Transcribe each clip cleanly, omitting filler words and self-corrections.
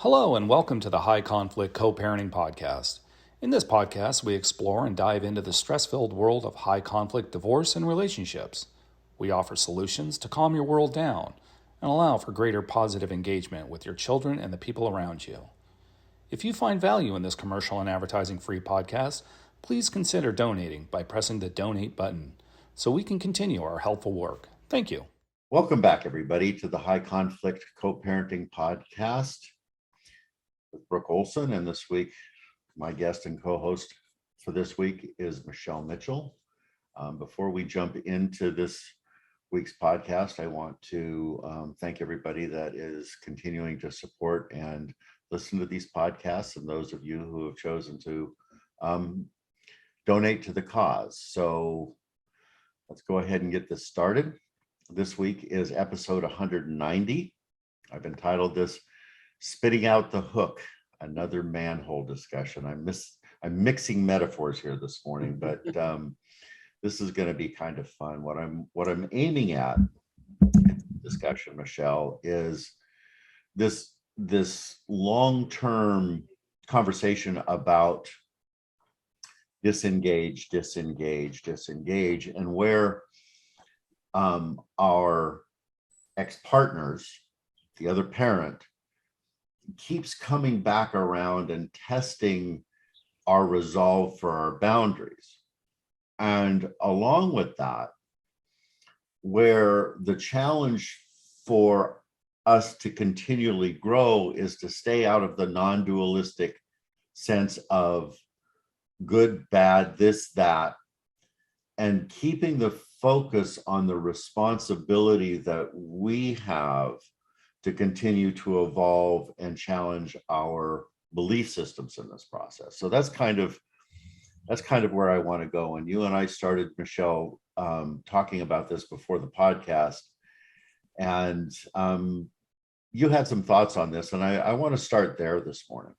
Hello, and welcome to the High Conflict Co-Parenting Podcast. In this podcast, we explore and dive into the stress-filled world of high conflict divorce and relationships. We offer solutions to calm your world down and allow for greater positive engagement with your children and the people around you. If you find value in this commercial and advertising-free podcast, please consider donating by pressing the donate button so we can continue our helpful work. Thank you. Welcome back, everybody, to the High Conflict Co-Parenting Podcast with Brooke Olson. And this week, my guest and co-host for this week is Michelle Mitchell. Before we jump into this week's podcast, I want to thank everybody that is continuing to support and listen to these podcasts, and those of you who have chosen to donate to the cause. So let's go ahead and get this started. This week is episode 190. I've entitled this Spitting Out the Hook, Another Manhole Discussion. I'm mixing metaphors here this morning, but this is going to be kind of fun. What I'm aiming at in the discussion, Michelle, is this long-term conversation about disengage, and where our ex-partners, the other parent, keeps coming back around and testing our resolve for our boundaries. And along with that, where the challenge for us to continually grow is to stay out of the non-dualistic sense of good, bad, this, that, and keeping the focus on the responsibility that we have to continue to evolve and challenge our belief systems in this process. So that's kind of where I want to go. And you and I started, Michelle, talking about this before the podcast, and you had some thoughts on this, and I want to start there this morning.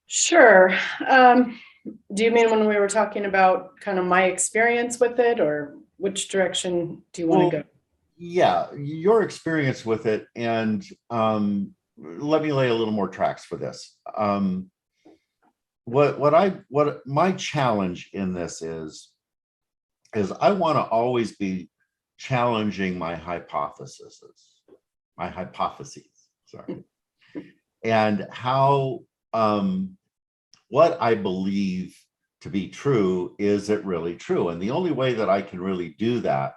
Sure. Do you mean when we were talking about kind of my experience with it, or which direction do you want to go? Yeah, your experience with it, and let me lay a little more tracks for this. What my challenge in this is I want to always be challenging my hypotheses, sorry, and how what I believe to be true, is it really true? And the only way that I can really do that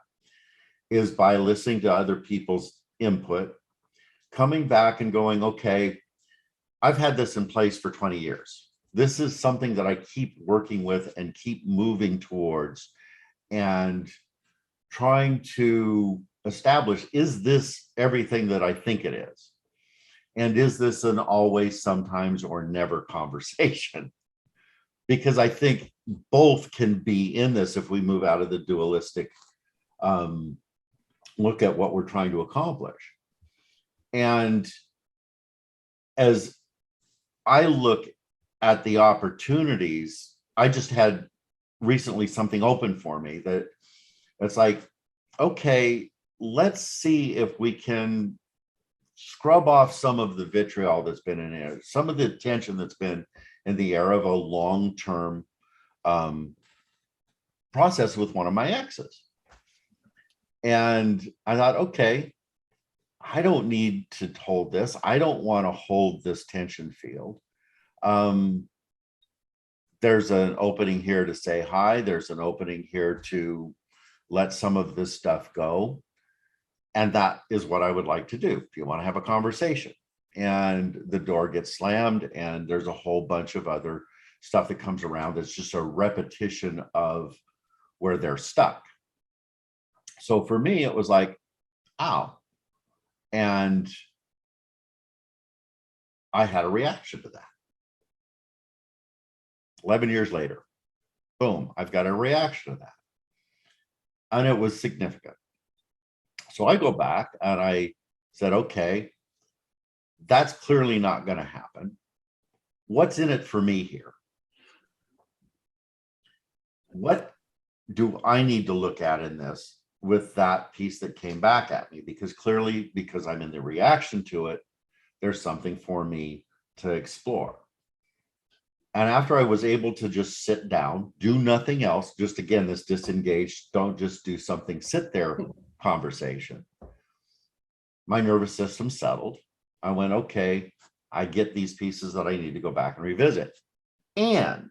is by listening to other people's input, coming back and going, okay, I've had this in place for 20 years. This is something that I keep working with and keep moving towards, and trying to establish, is this everything that I think it is? And is this an always, sometimes, or never conversation? Because I think both can be in this if we move out of the dualistic look at what we're trying to accomplish. And as I look at the opportunities, I just had recently something open for me that it's like, okay, let's see if we can scrub off some of the vitriol that's been in there, some of the tension that's been in the air of a long-term process with one of my exes. And I thought, okay, I don't need to hold this. I don't want to hold this tension field. There's an opening here to say hi. There's an opening here to let some of this stuff go. And that is what I would like to do. If you want to have a conversation, and the door gets slammed, and there's a whole bunch of other stuff that comes around that's just a repetition of where they're stuck. So for me, it was like, ow. And I had a reaction to that. 11 years later, boom, I've got a reaction to that. And it was significant. So I go back and I said, okay, that's clearly not going to happen. What's in it for me here? What do I need to look at in this with that piece that came back at me? Because clearly, because I'm in the reaction to it, there's something for me to explore. And after I was able to just sit down, do nothing else, just again, this disengaged, don't just do something, sit there conversation, my nervous system settled. I went, okay, I get these pieces that I need to go back and revisit. And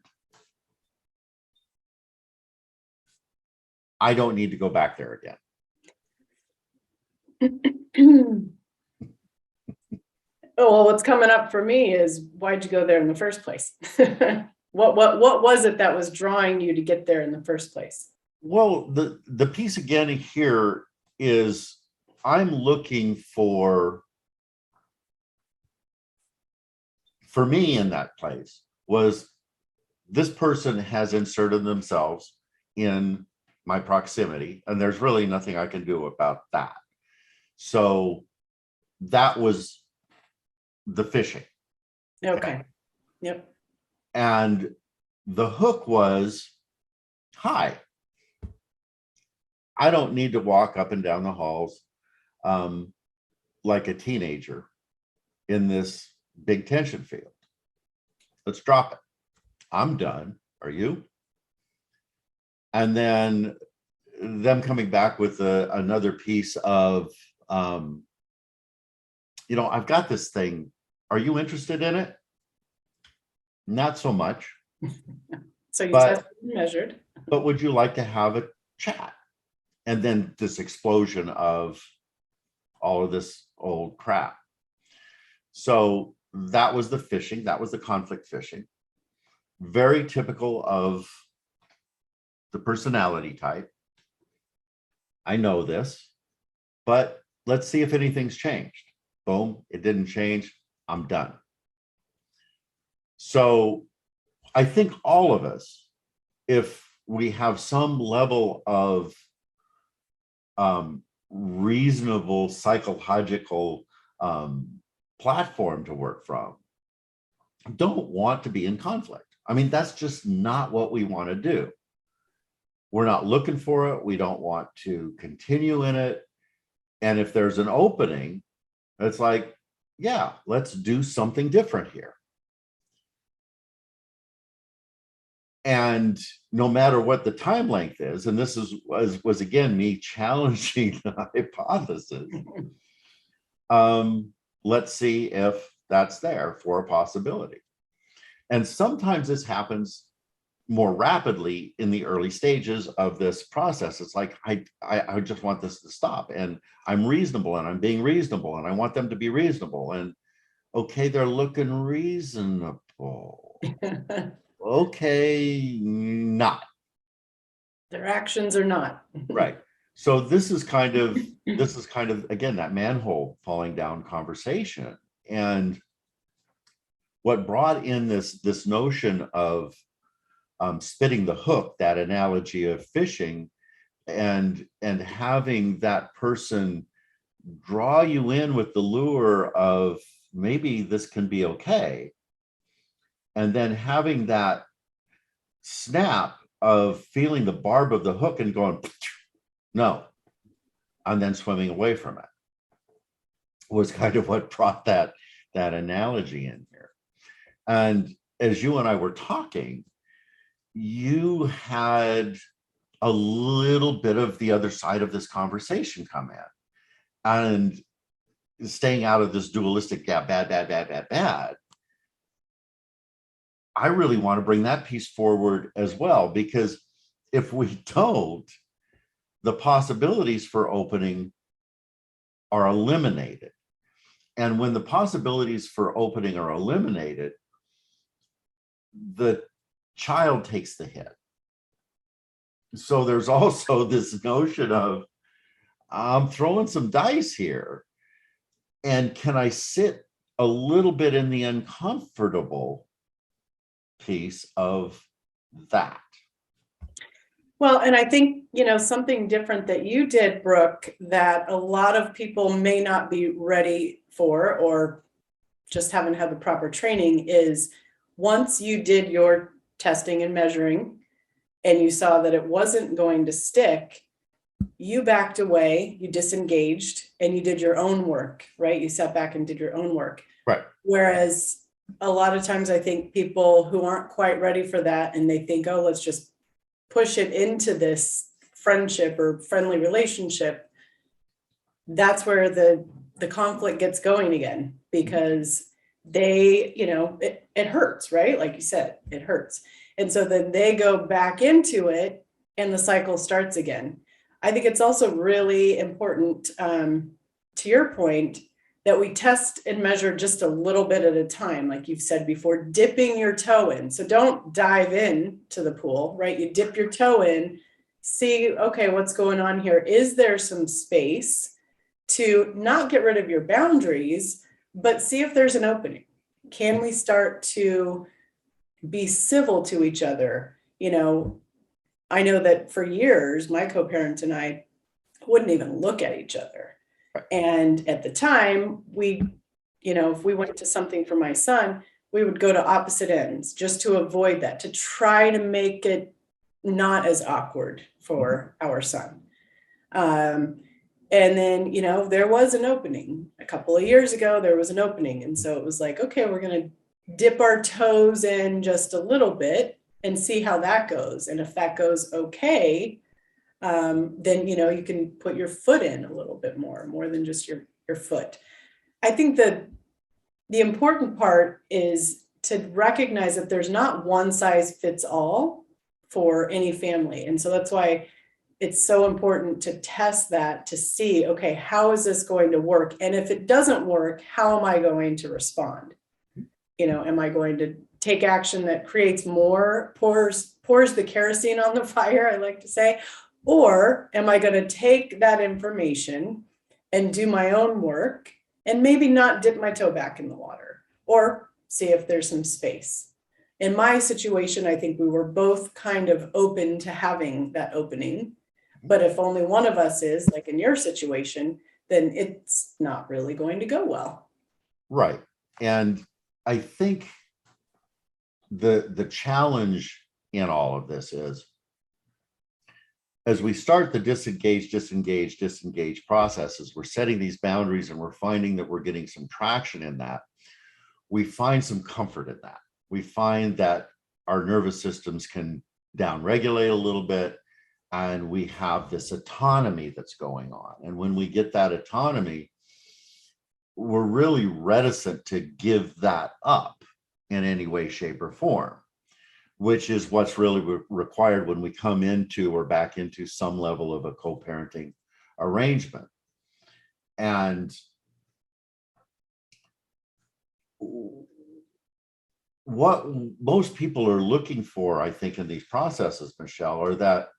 I don't need to go back there again. Well, what's coming up for me is, why'd you go there in the first place? What was it that was drawing you to get there in the first place? Well, the piece again here is I'm looking for me in that place was this person has inserted themselves in my proximity, and there's really nothing I can do about that. So that was the fishing. Okay. Yep. And the hook was, hi, I don't need to walk up and down the halls like a teenager in this big tension field. Let's drop it. I'm done. Are you? And then them coming back with another piece of, I've got this thing. Are you interested in it? Not so much. So you tested and measured. But would you like to have a chat? And then this explosion of all of this old crap. So that was the fishing. That was the conflict fishing. Very typical of the personality type. I know this, but let's see if anything's changed. Boom, it didn't change. I'm done. So I think all of us, if we have some level of reasonable psychological platform to work from, don't want to be in conflict. I mean, that's just not what we want to do. We're not looking for it. We don't want to continue in it. And if there's an opening, it's like, yeah, let's do something different here. And no matter what the time length is, and this was again me challenging the hypothesis. Let's see if that's there for a possibility. And sometimes this happens more rapidly in the early stages of this process. It's like, I just want this to stop, and I'm reasonable, and I'm being reasonable, and I want them to be reasonable. And okay, they're looking reasonable. Okay, not. Their actions are not. Right. So this is kind of again that manhole falling down conversation. And what brought in this notion of spitting the hook, that analogy of fishing, and having that person draw you in with the lure of maybe this can be okay, and then having that snap of feeling the barb of the hook and going no, and then swimming away from it, was kind of what brought that analogy in here. And as you and I were talking, you had a little bit of the other side of this conversation come in, and staying out of this dualistic, yeah, bad. I really want to bring that piece forward as well, because if we don't, the possibilities for opening are eliminated. And when the possibilities for opening are eliminated, the child takes the hit. So there's also this notion of, I'm throwing some dice here, and can I sit a little bit in the uncomfortable piece of that? Well, and I think, something different that you did, Brooke, that a lot of people may not be ready for, or just haven't had the proper training, is once you did your testing and measuring and you saw that it wasn't going to stick, you backed away, you disengaged, and you did your own work, right? You sat back and did your own work. Right. Whereas a lot of times I think people who aren't quite ready for that, and they think, oh, let's just push it into this friendship or friendly relationship, that's where the conflict gets going again, because they, it hurts, right? Like you said, it hurts. And so then they go back into it and the cycle starts again. I think it's also really important, to your point, that we test and measure just a little bit at a time, like you've said before, dipping your toe in. So don't dive in to the pool, right? You dip your toe in, see, okay, what's going on here? Is there some space to not get rid of your boundaries, but see if there's an opening? Can we start to be civil to each other? I know that for years, my co-parent and I wouldn't even look at each other. And at the time, if we went to something for my son, we would go to opposite ends just to avoid that, to try to make it not as awkward for our son. And then, there was an opening a couple of years ago, there was an opening. And so it was like, okay, we're going to dip our toes in just a little bit and see how that goes. And if that goes okay, then, you can put your foot in a little bit more than just your foot. I think that the important part is to recognize that there's not one size fits all for any family. And so that's why it's so important to test that, to see, okay, how is this going to work? And if it doesn't work, how am I going to respond? Am I going to take action that creates pours the kerosene on the fire, I like to say, or am I going to take that information and do my own work and maybe not dip my toe back in the water, or see if there's some space? In my situation, I think we were both kind of open to having that opening. But if only one of us is, like in your situation, then it's not really going to go well. Right. And I think the challenge in all of this is, as we start the disengage processes, we're setting these boundaries and we're finding that we're getting some traction in that. We find some comfort in that. We find that our nervous systems can downregulate a little bit, and we have this autonomy that's going on. And when we get that autonomy, we're really reticent to give that up in any way, shape, or form, which is what's really required when we come into or back into some level of a co-parenting arrangement. And what most people are looking for, I think, in these processes, Michelle, are that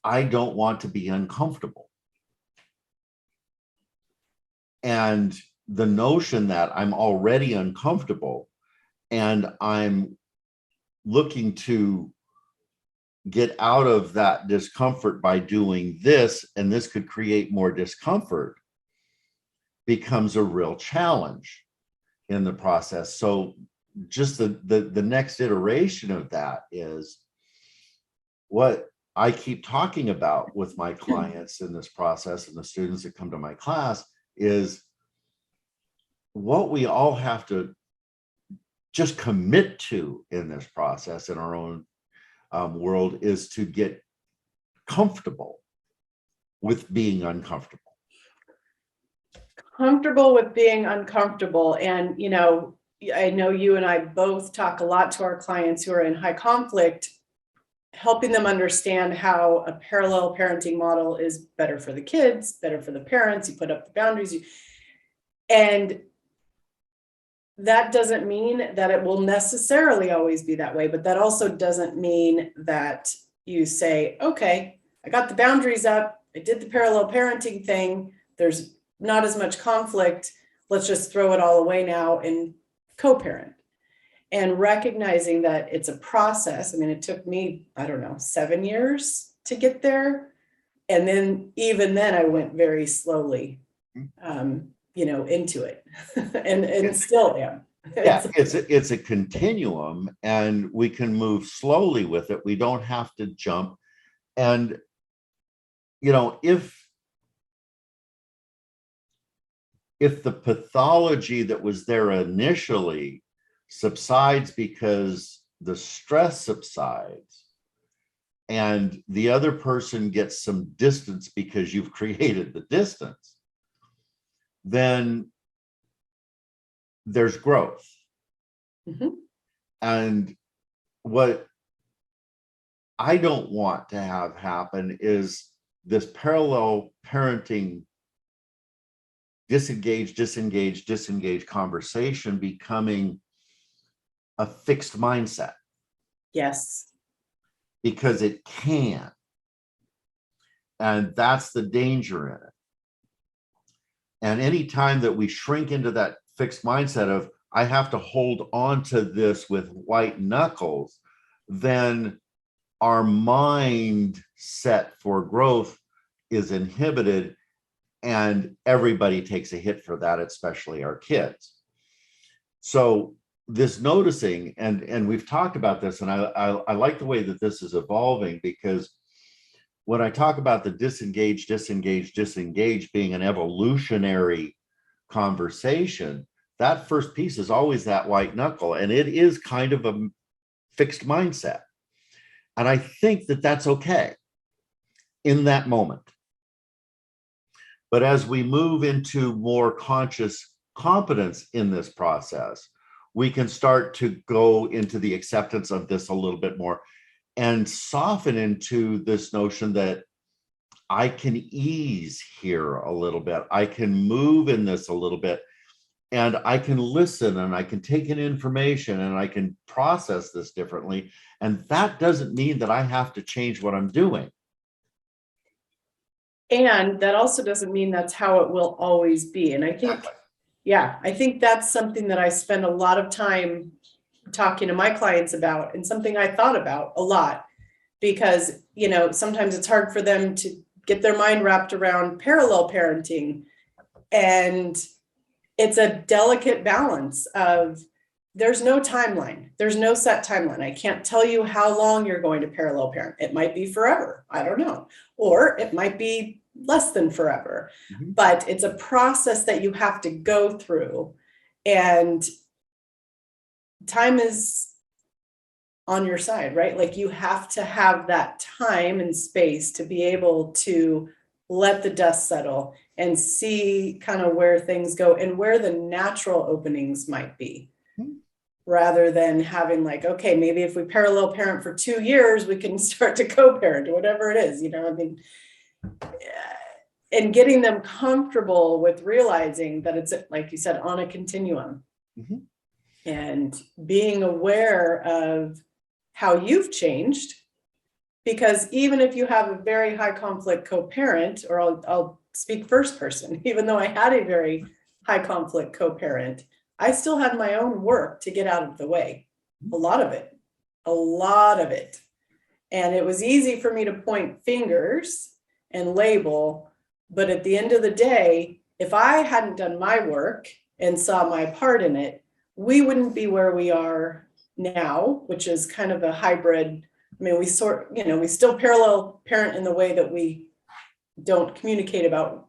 I don't want to be uncomfortable. And the notion that I'm already uncomfortable and I'm looking to get out of that discomfort by doing this, and this could create more discomfort, becomes a real challenge in the process. So just the next iteration of that is what I keep talking about with my clients in this process, and the students that come to my class, is what we all have to just commit to in this process in our own world is to get comfortable with being uncomfortable. Comfortable with being uncomfortable. And, I know you and I both talk a lot to our clients who are in high conflict, helping them understand how a parallel parenting model is better for the kids, better for the parents. You put up the boundaries, and that doesn't mean that it will necessarily always be that way, but that also doesn't mean that you say, okay, I got the boundaries up, I did the parallel parenting thing, there's not as much conflict, let's just throw it all away now and co-parent. And recognizing that it's a process. I mean, it took me, 7 years to get there. And then even then I went very slowly, into it and still am. Yeah, it's a continuum, and we can move slowly with it. We don't have to jump. And if the pathology that was there initially subsides because the stress subsides, and the other person gets some distance because you've created the distance, then there's growth. Mhm. And what I don't want to have happen is this parallel parenting disengage conversation becoming a fixed mindset, Yes. because it can. And that's the danger in it. And anytime that we shrink into that fixed mindset of, I have to hold on to this with white knuckles, then our mind set for growth is inhibited, and everybody takes a hit for that, especially our kids. So this noticing, and we've talked about this, and I like the way that this is evolving, because when I talk about the disengage being an evolutionary conversation, that first piece is always that white knuckle, and it is kind of a fixed mindset. And I think that that's okay in that moment. But as we move into more conscious competence in this process, we can start to go into the acceptance of this a little bit more, and soften into this notion that I can ease here a little bit. I can move in this a little bit, and I can listen, and I can take in information, and I can process this differently. And that doesn't mean that I have to change what I'm doing. And that also doesn't mean that's how it will always be. And I think, yeah, I think that's something that I spend a lot of time talking to my clients about, and something I thought about a lot, because, sometimes it's hard for them to get their mind wrapped around parallel parenting. And it's a delicate balance of, there's no timeline. There's no set timeline. I can't tell you how long you're going to parallel parent. It might be forever. I don't know. Or it might be less than forever. Mm-hmm. But it's a process that you have to go through. And time is on your side, right? Like, you have to have that time and space to be able to let the dust settle and see kind of where things go and where the natural openings might be. Rather than having like, okay, maybe if we parallel parent for 2 years, we can start to co-parent or whatever it is, and getting them comfortable with realizing that it's, like you said, on a continuum. Mm-hmm. And being aware of how you've changed, because even if you have a very high conflict co-parent, or I'll speak first person, even though I had a very high conflict co-parent, I still had my own work to get out of the way. A lot of it. And it was easy for me to point fingers and label. But at the end of the day, if I hadn't done my work and saw my part in it, we wouldn't be where we are now, which is kind of a hybrid. I mean, we still parallel parent in the way that we don't communicate about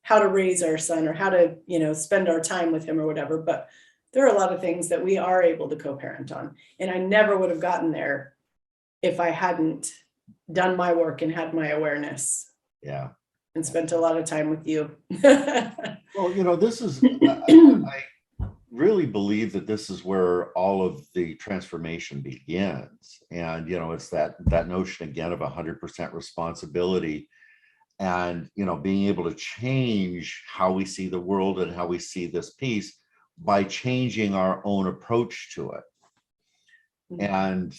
how to raise our son or how to, spend our time with him or whatever. But there are a lot of things that we are able to co-parent on. And I never would have gotten there if I hadn't done my work and had my awareness. Yeah. And spent a lot of time with you. Well, this is, I really believe that this is where all of the transformation begins. And, it's that notion again of 100% responsibility. And, being able to change how we see the world and how we see this piece by changing our own approach to it. Mm-hmm. And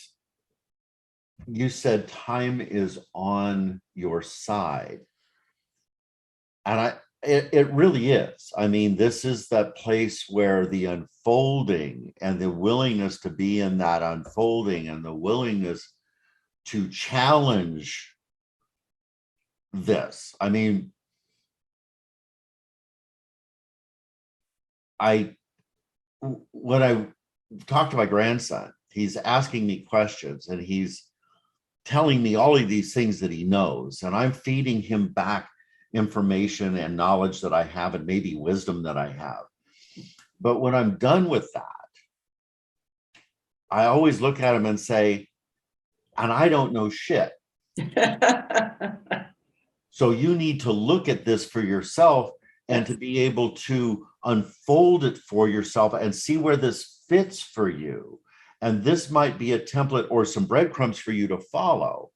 you said time is on your side. And it really is. I mean, this is that place where the unfolding and the willingness to be in that unfolding and the willingness to challenge this. I mean, I when I talk to my grandson, he's asking me questions and he's telling me all of these things that he knows, and I'm feeding him back information and knowledge that I have and maybe wisdom that I have. But when I'm done with that, I always look at him and say, and I don't know shit. So you need to look at this for yourself and to be able to unfold it for yourself and see where this fits for you. And this might be a template or some breadcrumbs for you to follow.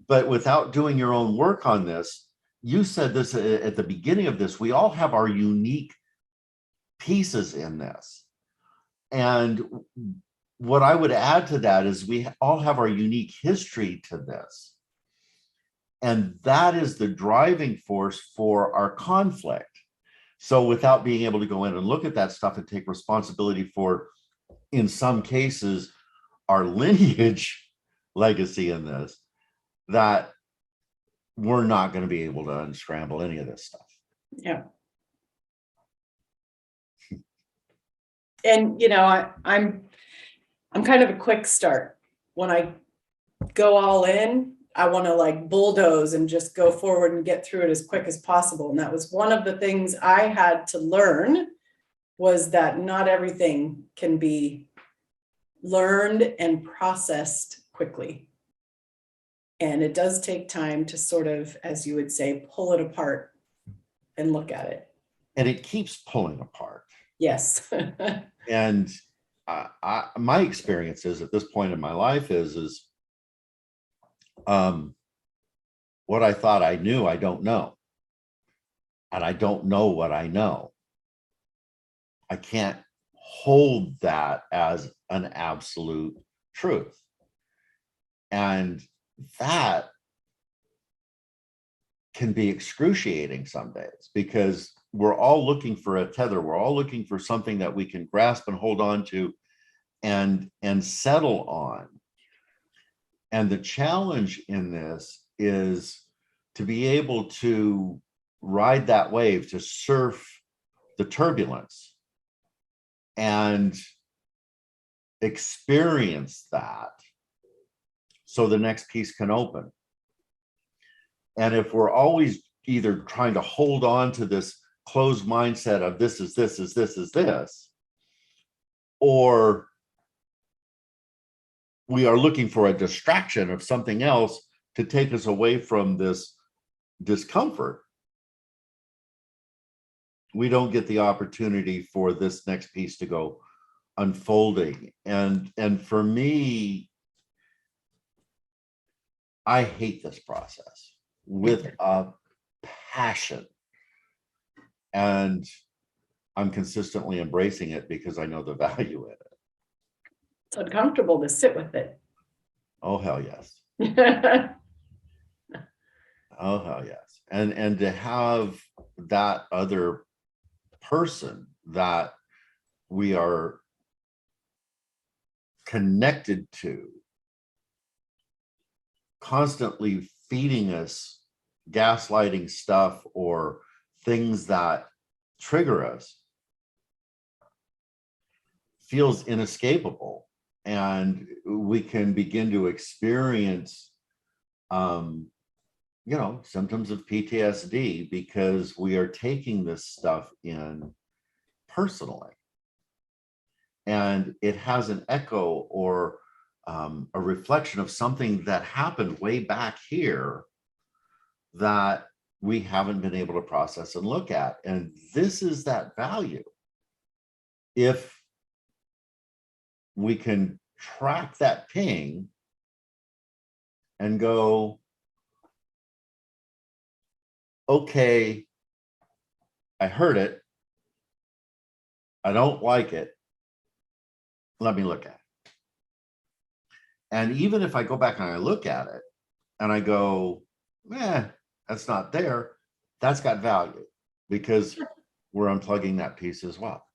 But without doing your own work on this, you said this at the beginning of this, we all have our unique pieces in this. And what I would add to that is we all have our unique history to this. And that is the driving force for our conflict. So without being able to go in and look at that stuff and take responsibility for, in some cases, our lineage legacy in this, that we're not going to be able to unscramble any of this stuff. Yeah. And, I'm kind of a quick start. When I go all in, I want to like bulldoze and just go forward and get through it as quick as possible. And that was one of the things I had to learn, was that not everything can be learned and processed quickly. And it does take time to sort of, as you would say, pull it apart and look at it. And it keeps pulling apart. Yes. And my experiences at this point in my life is what I thought I knew, I don't know. And I don't know what I know. I can't hold that as an absolute truth. And that can be excruciating some days, because we're all looking for a tether. We're all looking for something that we can grasp and hold on to and settle on. And the challenge in this is to be able to ride that wave, to surf the turbulence and experience that so the next piece can open. And if we're always either trying to hold on to this closed mindset of this is this is this is this, or we are looking for a distraction of something else to take us away from this discomfort, we don't get the opportunity for this next piece to go unfolding. And for me, I hate this process with a passion. And I'm consistently embracing it because I know the value in it. It's uncomfortable to sit with it. Oh, hell yes. Oh, hell yes. And to have that other person that we are connected to constantly feeding us gaslighting stuff or things that trigger us feels inescapable. And we can begin to experience symptoms of PTSD because we are taking this stuff in personally. And it has an echo or a reflection of something that happened way back here that we haven't been able to process and look at. And this is that value. If we can track that ping and go, okay, I heard it. I don't like it. Let me look at it. And even if I go back and I look at it and I go, that's not there, that's got value because we're unplugging that piece as well.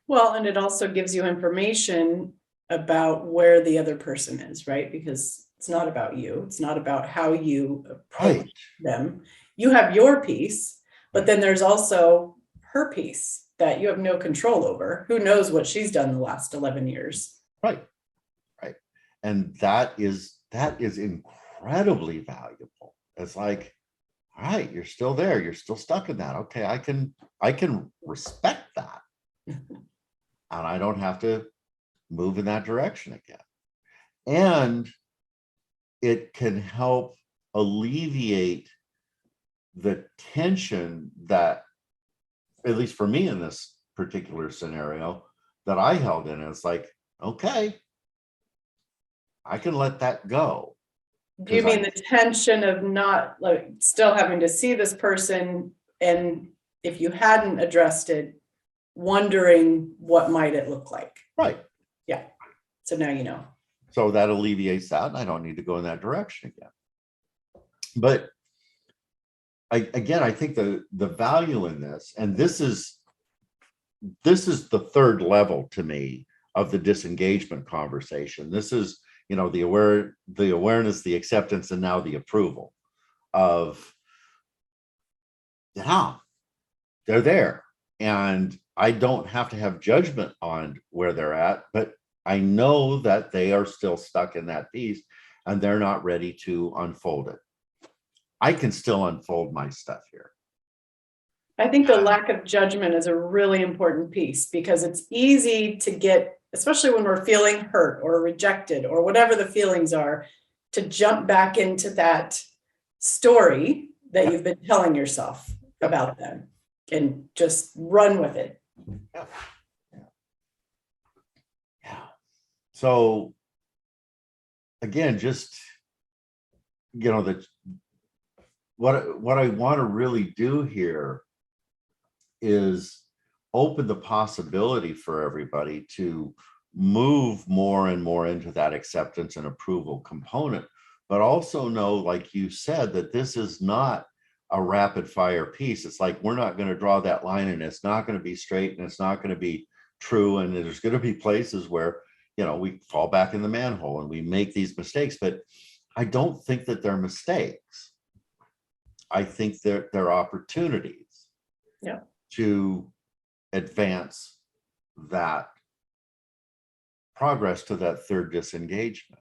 Well, and it also gives you information about where the other person is, right? Because it's not about you. It's not about how you approach them. You have your piece, but then there's also her piece that you have no control over. Who knows what she's done the last 11 years? Right. Right. And that is incredibly valuable. It's like, all right, you're still there. You're still stuck in that. Okay, I can respect that. And I don't have to move in that direction again. And it can help alleviate the tension that, at least for me in this particular scenario, that I held in. It's like, okay, I can let that go. Do you mean the tension of not like still having to see this person, and if you hadn't addressed it, wondering what might it look like? Right. Yeah. So now you know. So that alleviates that, and I don't need to go in that direction again. But I think the value in this, and this is the third level to me of the disengagement conversation. This is, the awareness, the acceptance, and now the approval of, yeah, they're there. And I don't have to have judgment on where they're at, but I know that they are still stuck in that piece and they're not ready to unfold it. I can still unfold my stuff here. I think the lack of judgment is a really important piece, because it's easy to get, especially when we're feeling hurt or rejected or whatever the feelings are, to jump back into that story that you've been telling yourself about them and just run with it. Yeah. So again, just, what I want to really do here is open the possibility for everybody to move more and more into that acceptance and approval component, but also know, like you said, that this is not a rapid fire piece. It's like, we're not going to draw that line, and it's not going to be straight, and it's not going to be true. And there's going to be places where, we fall back in the manhole and we make these mistakes, but I don't think that they're mistakes. I think they're opportunities to advance that progress to that third disengagement.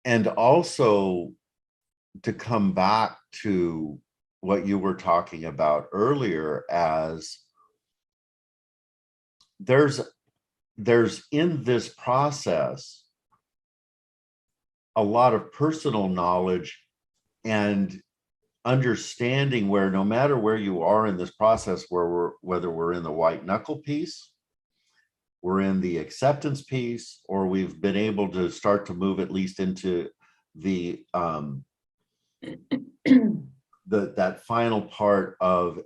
And also to come back to what you were talking about earlier, as there's in this process a lot of personal knowledge and understanding, where no matter where you are in this process, whether we're in the white knuckle piece, we're in the acceptance piece, or we've been able to start to move at least into the that final part of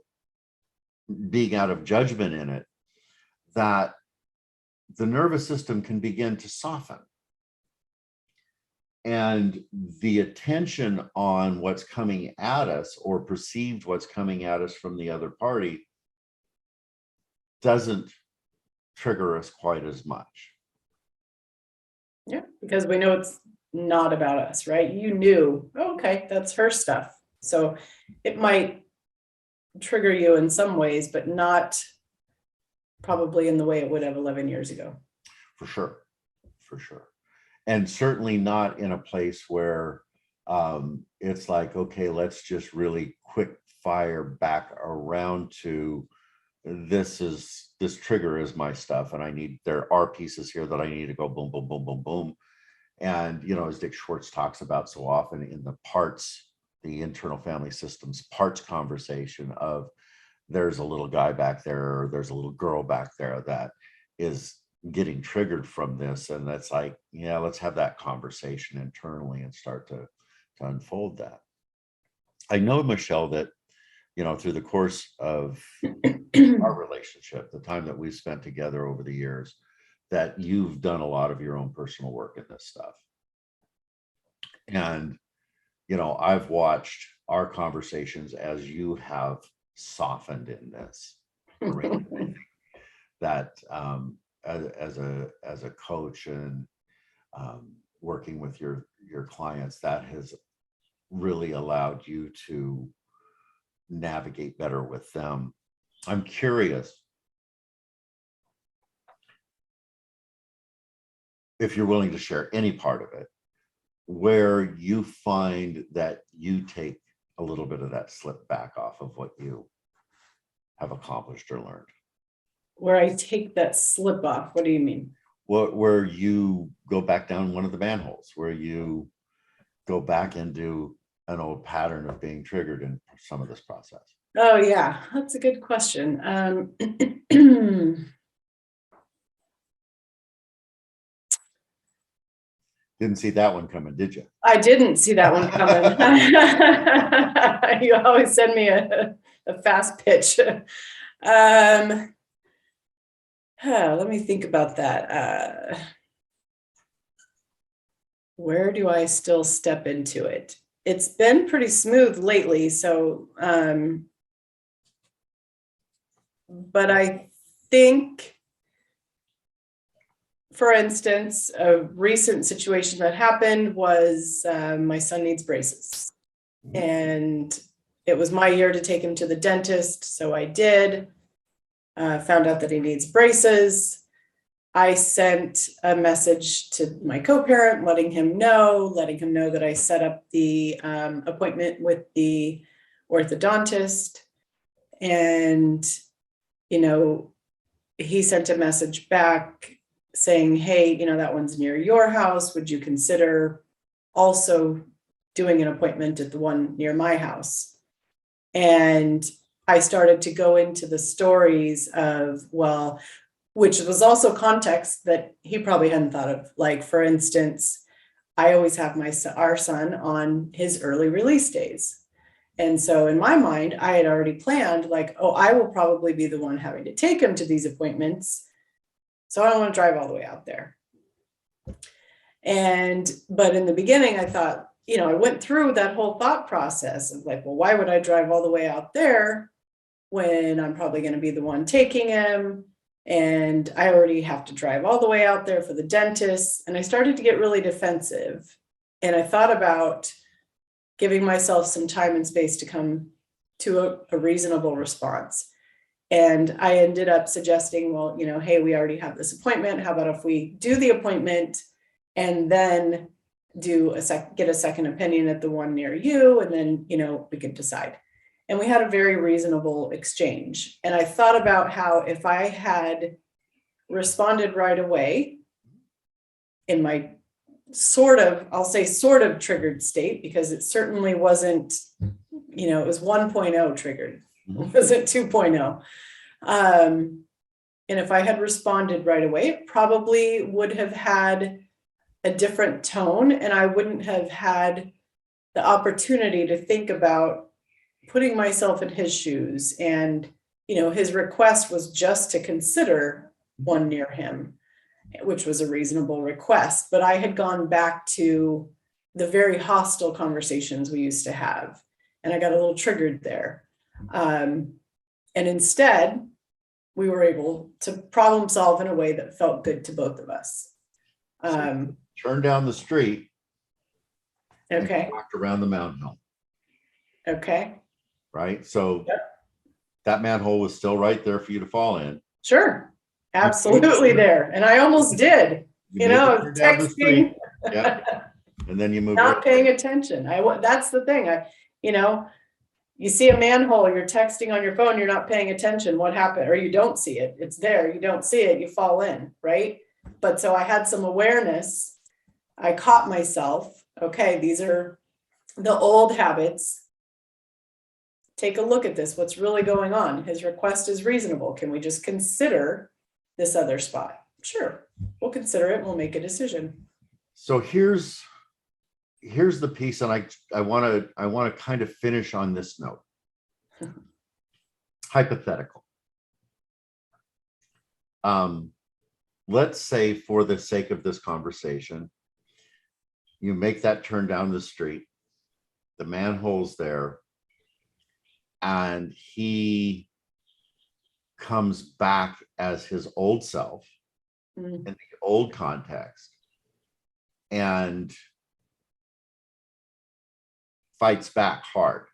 being out of judgment in it, that the nervous system can begin to soften. And the attention on what's coming at us, or perceived what's coming at us from the other party, doesn't trigger us quite as much. Yeah, because we know it's not about us, right? You knew, okay, that's her stuff. So it might trigger you in some ways, but not probably in the way it would have 11 years ago. For sure. And certainly not in a place where it's like, okay, let's just really quick fire back around to this trigger is my stuff, and there are pieces here that I need to go boom, boom, boom, boom, boom. And, as Dick Schwartz talks about so often in the internal family systems parts conversation of, there's a little guy back there, or there's a little girl back there that is getting triggered from this. And that's like, yeah, let's have that conversation internally and start to unfold that. I know, Michelle, that, through the course of our relationship, the time that we've spent together over the years, that you've done a lot of your own personal work in this stuff. And, I've watched our conversations as you have softened in this. That as a coach and working with your clients, that has really allowed you to navigate better with them. I'm curious if you're willing to share any part of it, where you find that you take a little bit of that slip back off of what you have accomplished or learned. Where I take that slip off, what do you mean? Where you go back down one of the manholes, where you go back into an old pattern of being triggered in some of this process. Oh yeah, that's a good question. Didn't see that one coming, did you? I didn't see that one coming. You always send me a fast pitch. Let me think about that. Where do I still step into it? It's been pretty smooth lately, so but I think, for instance, a recent situation that happened was my son needs braces. And it was my year to take him to the dentist, so I did. Found out that he needs braces. I sent a message to my co-parent, letting him know that I set up the appointment with the orthodontist. And, you know, he sent a message back saying, hey, you know, that one's near your house. Would you consider also doing an appointment at the one near my house? And I started to go into the stories of, well, which was also context that he probably hadn't thought of. Like, for instance, I always have our son on his early release days. And so in my mind, I had already planned, like, oh, I will probably be the one having to take him to these appointments. So I don't want to drive all the way out there. But in the beginning, I thought, you know, I went through that whole thought process of like, well, why would I drive all the way out there when I'm probably going to be the one taking him? And I already have to drive all the way out there for the dentist. And I started to get really defensive. And I thought about giving myself some time and space to come to a reasonable response. And I ended up suggesting, well, you know, hey, we already have this appointment. How about if we do the appointment and then get a second opinion at the one near you, and then, you know, we could decide. And we had a very reasonable exchange. And I thought about how if I had responded right away in my sort of triggered state, because it certainly wasn't, you know, it was 1.0 triggered. It wasn't 2.0. And if I had responded right away, it probably would have had a different tone, and I wouldn't have had the opportunity to think about putting myself in his shoes. And, you know, his request was just to consider one near him, which was a reasonable request. But I had gone back to the very hostile conversations we used to have, and I got a little triggered there. And instead, we were able to problem solve in a way that felt good to both of us. Turn down the street. Okay. Walked around the manhole. Okay. Right. So yep. That manhole was still right there for you to fall in. Sure. Absolutely there. And I almost did. You know, texting. Yep. And then you move. Not paying attention. That's the thing. You know, you see a manhole, you're texting on your phone, you're not paying attention. What happened? Or you don't see it. It's there. You don't see it. You fall in. Right. But so I had some awareness. I caught myself. Okay, these are the old habits. Take a look at this. What's really going on? His request is reasonable. Can we just consider this other spot? Sure. We'll consider it. We'll make a decision. So here's the piece, and I want to kind of finish on this note. Hypothetical. Let's say, for the sake of this conversation, you make that turn down the street, the manhole's there, and he comes back as his old self in the old context. And fights back hard.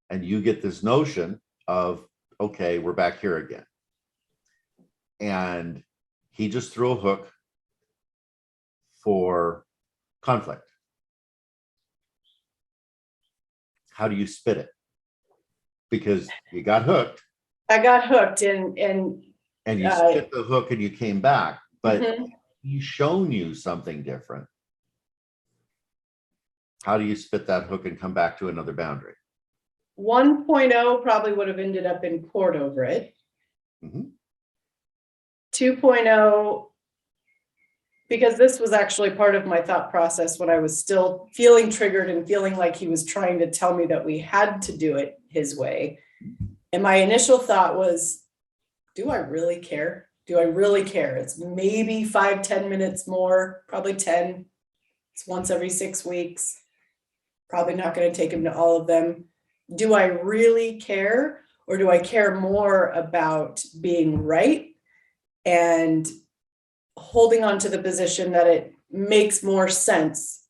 And you get this notion of, okay, we're back here again. And he just threw a hook for conflict. How do you spit it? Because you got hooked. I got hooked and you spit the hook and you came back, but mhm. he's shown you something different. How do you spit that hook and come back to another boundary? 1.0 probably would have ended up in court over it. Mm-hmm. 2.0, because this was actually part of my thought process when I was still feeling triggered and feeling like he was trying to tell me that we had to do it his way. And my initial thought was, do I really care? Do I really care? It's maybe 5-10 minutes more, probably 10. It's once every 6 weeks. Probably not going to take him to all of them. Do I really care? Or do I care more about being right and holding on to the position that it makes more sense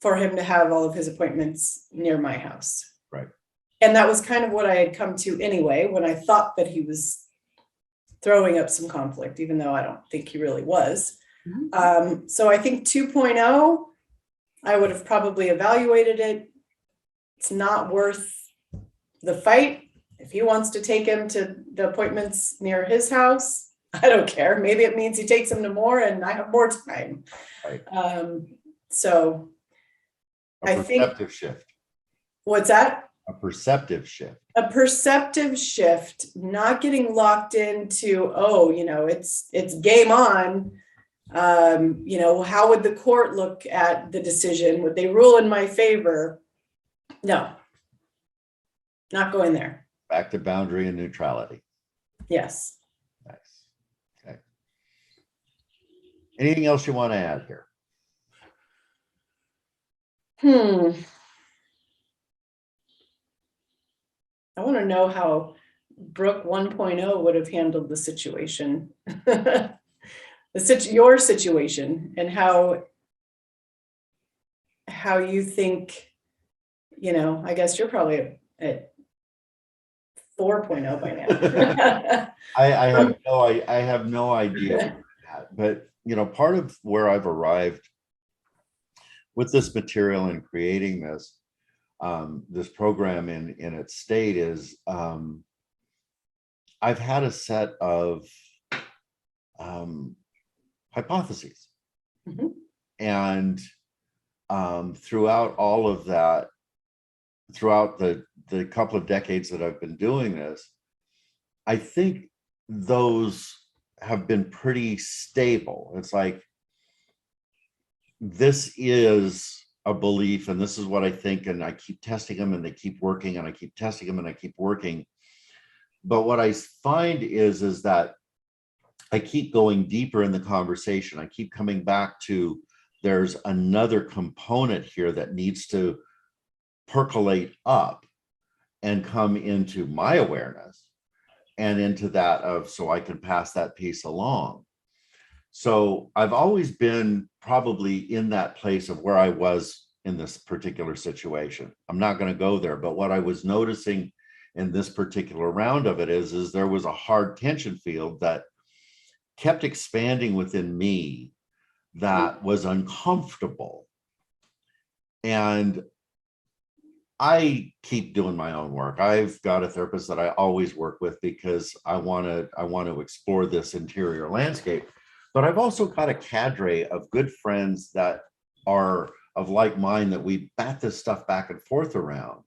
for him to have all of his appointments near my house? Right. And that was kind of what I had come to anyway, when I thought that he was throwing up some conflict, even though I don't think he really was. Mm-hmm. So I think 2.0, I would have probably evaluated it. It's not worth the fight. If he wants to take him to the appointments near his house, I don't care. Maybe it means he takes him to more and I have more time. Right. So I think perceptive shift. What's that? A perceptive shift. A perceptive shift, not getting locked into, oh, it's game on. How would the court look at the decision? Would they rule in my favor? No, not going there. Back to boundary and neutrality. Yes. Nice. Okay. Anything else you want to add here? I want to know how Brooke 1.0 would have handled the situation. Your situation, and how you think, I guess you're probably at 4.0 by now. I have no idea, but part of where I've arrived with this material and creating this program in its state is I've had a set of hypotheses. Mm-hmm. And throughout all of that, throughout the couple of decades that I've been doing this, I think those have been pretty stable. It's like, this is a belief and this is what I think, and I keep testing them and they keep working, and I keep testing them and I keep working. But what I find is that I keep going deeper in the conversation. I keep coming back to, there's another component here that needs to percolate up and come into my awareness and into that of, so I can pass that piece along. So I've always been probably in that place of where I was in this particular situation. I'm not going to go there, but what I was noticing in this particular round of it is there was a hard tension field that kept expanding within me that was uncomfortable. And I keep doing my own work. I've got a therapist that I always work with because I want to explore this interior landscape. But I've also got a cadre of good friends that are of like mind that we bat this stuff back and forth around.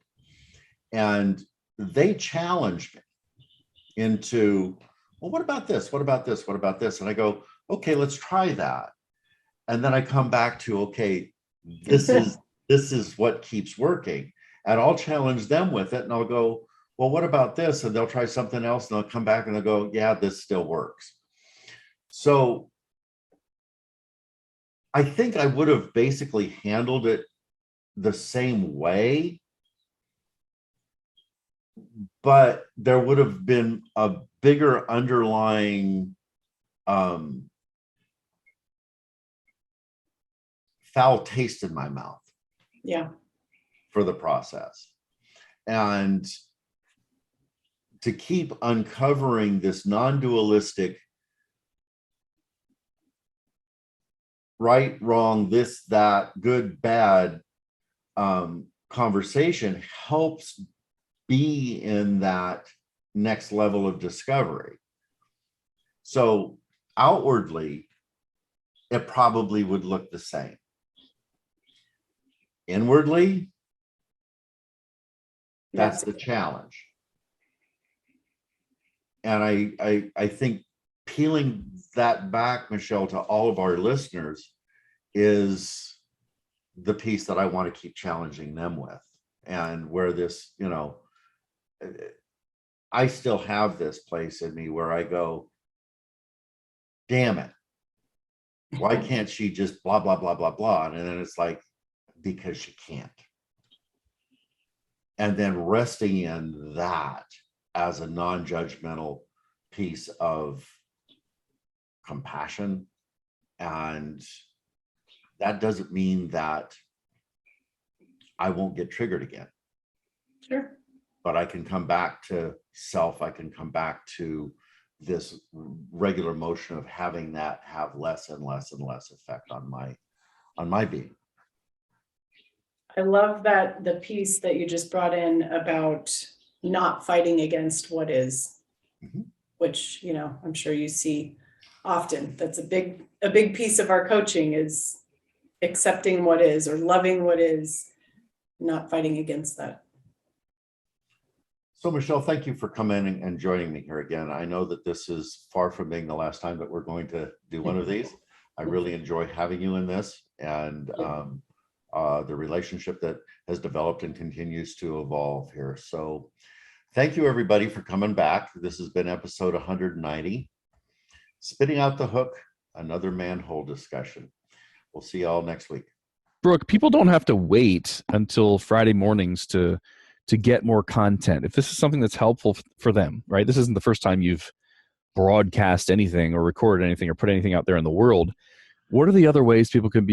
And they challenged me into, well, what about this? What about this? What about this? And I go, okay, let's try that. And then I come back to, okay, this is what keeps working. And I'll challenge them with it. And I'll go, well, what about this? And they'll try something else. And they'll come back and they'll go, yeah, this still works. So I think I would have basically handled it the same way, but there would have been a bigger underlying foul taste in my mouth. Yeah. for the process. And to keep uncovering this non-dualistic right, wrong, this, that, good, bad conversation helps be in that next level of discovery. So outwardly, it probably would look the same. Inwardly, that's the challenge. And I think peeling that back, Michelle, to all of our listeners is the piece that I want to keep challenging them with. And where this, you know, I still have this place in me where I go, damn it, why can't she just blah, blah, blah, blah, blah? And then it's like, because she can't. And then resting in that as a non-judgmental piece of compassion. And that doesn't mean that I won't get triggered again. Sure. But I can come back to self. I can come back to this regular motion of having that have less and less and less effect on my being. I love that the piece that you just brought in about not fighting against what is, which, you know, I'm sure you see often. That's a big piece of our coaching is accepting what is or loving what is, not fighting against that. So Michelle, thank you for coming and joining me here again. I know that this is far from being the last time that we're going to do one of these. I really enjoy having you in this, and the relationship that has developed and continues to evolve here. So thank you everybody for coming back. This has been episode 190. Spitting out the hook, another manhole discussion. We'll see y'all next week. Brooke, people don't have to wait until Friday mornings to get more content. If this is something that's helpful for them, right? This isn't the first time you've broadcast anything or recorded anything or put anything out there in the world. What are the other ways people can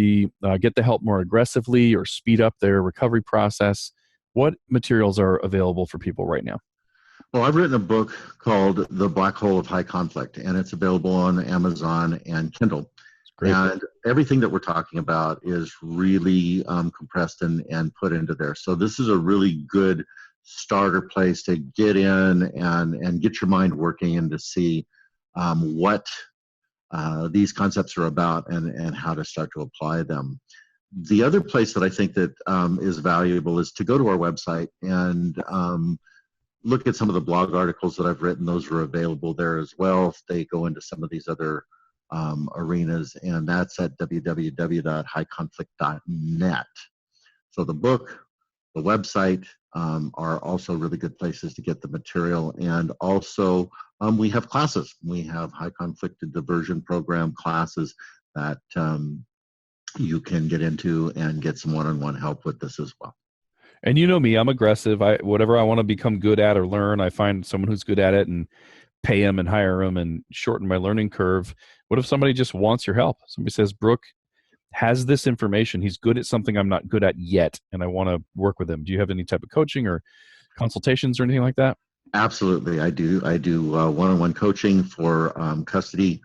get the help more aggressively or speed up their recovery process? What materials are available for people right now? Well, I've written a book called The Black Hole of High Conflict, and it's available on Amazon and Kindle. Great. And everything that we're talking about is really compressed and put into there. So this is a really good starter place to get in and get your mind working and to see what these concepts are about and how to start to apply them. The other place that I think that is valuable is to go to our website and look at some of the blog articles that I've written. Those are available there as well. They go into some of these other arenas, and that's at www.highconflict.net. So the book, the website are also really good places to get the material. And also we have classes. We have high conflict diversion program classes that you can get into and get some one-on-one help with this as well. And you know me, I'm aggressive. Whatever I want to become good at or learn, I find someone who's good at it and pay them and hire them and shorten my learning curve. What if somebody just wants your help? Somebody says, Brooke has this information. He's good at something I'm not good at yet, and I want to work with him. Do you have any type of coaching or consultations or anything like that? Absolutely. I do one-on-one coaching for custody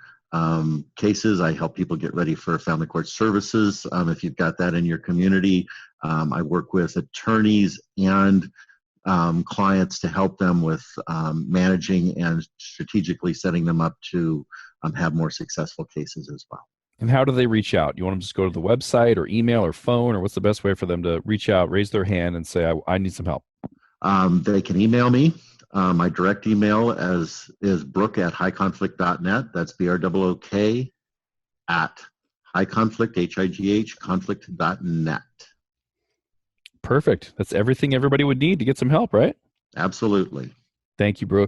cases. I help people get ready for family court services. If you've got that in your community, I work with attorneys and clients to help them with managing and strategically setting them up to have more successful cases as well. And how do they reach out? You want them to just go to the website or email or phone, or what's the best way for them to reach out, raise their hand and say, I need some help? They can email me. My direct email is Brooke at highconflict.net. That's BROOK at highconflict, conflict.net. Perfect. That's everything everybody would need to get some help, right? Absolutely. Thank you, Brooke.